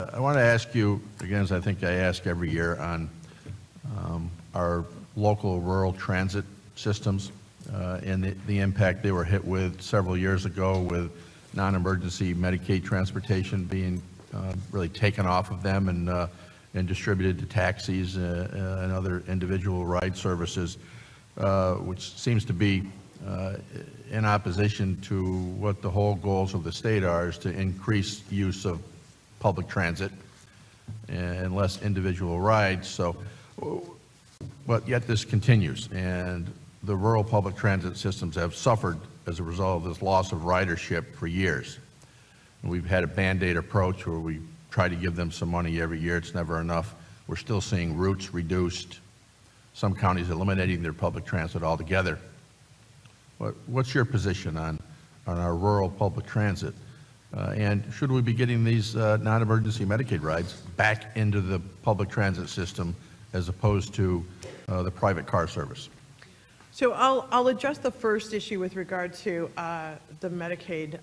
I want to ask you, again, as I think I ask every year, on our local rural transit systems and the impact they were hit with several years ago with non-emergency Medicaid transportation being really taken off of them and distributed to taxis and other individual ride services, which seems to be in opposition to what the whole goals of the state are, is to increase use of public transit and less individual rides. So, but yet this continues, and the rural public transit systems have suffered as a result of this loss of ridership for years. And we've had a Band-Aid approach where we try to give them some money every year. It's never enough. We're still seeing routes reduced. Some counties eliminating their public transit altogether. What's your position on our rural public transit? And should we be getting these non-emergency Medicaid rides back into the public transit system as opposed to the private car service? So I'll address the first issue with regard to the Medicaid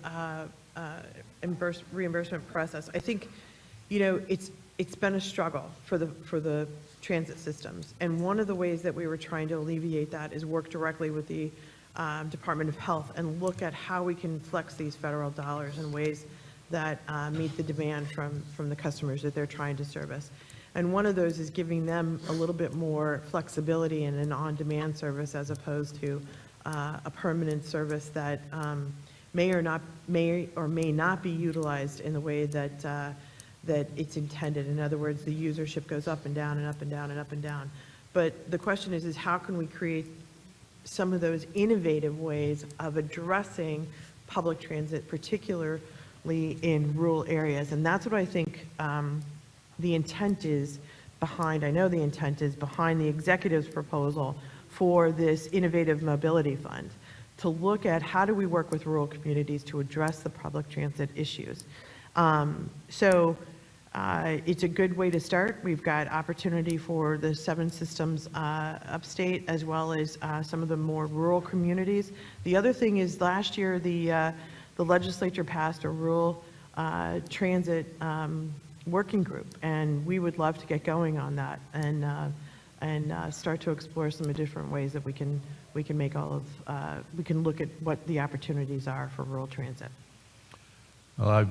reimbursement process. I think, you know, it's been a struggle for the transit systems, and one of the ways that we were trying to alleviate that is work directly with the Department of Health and look at how we can flex these federal dollars in ways that meet the demand from the customers that they're trying to service. And one of those is giving them a little bit more flexibility in an on-demand service as opposed to a permanent service that may or may not be utilized in the way that that it's intended. In other words, the usership goes up and down and up and down and up and down. But the question is how can we create some of those innovative ways of addressing public transit, particularly in rural areas? And that's what I think the intent is behind, I know the intent is behind the executive's proposal for this innovative mobility fund, to look at how do we work with rural communities to address the public transit issues. It's a good way to start. We've got opportunity for the 7 systems upstate, as well as some of the more rural communities. The other thing is, last year the legislature passed a rural transit working group, and we would love to get going on that and start to explore some of different ways that we can make we can look at what the opportunities are for rural transit. Well, I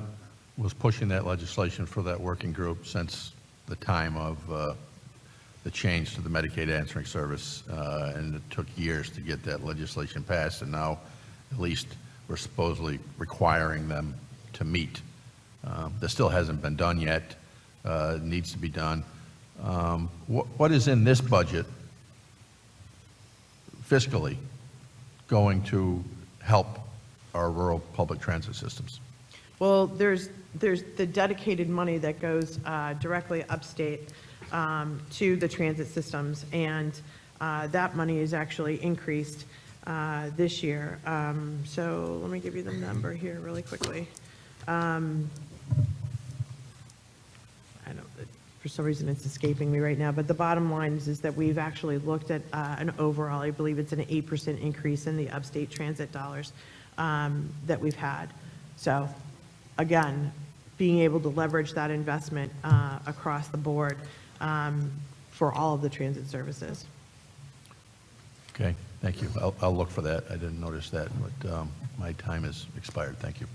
was pushing that legislation for that working group since the time of the change to the Medicaid answering service, and it took years to get that legislation passed, and now at least we're supposedly requiring them to meet. That still hasn't been done yet. It needs to be done. What is in this budget fiscally going to help our rural public transit systems? Well, there's the dedicated money that goes directly upstate to the transit systems, and that money is actually increased this year. So let me give you the number here really quickly. I don't, for some reason it's escaping me right now, but the bottom line is that we've actually looked at an overall, I believe it's an 8% increase in the upstate transit dollars that we've had. So again, being able to leverage that investment across the board for all of the transit services. Okay, thank you. I'll look for that. I didn't notice that, but my time has expired. Thank you.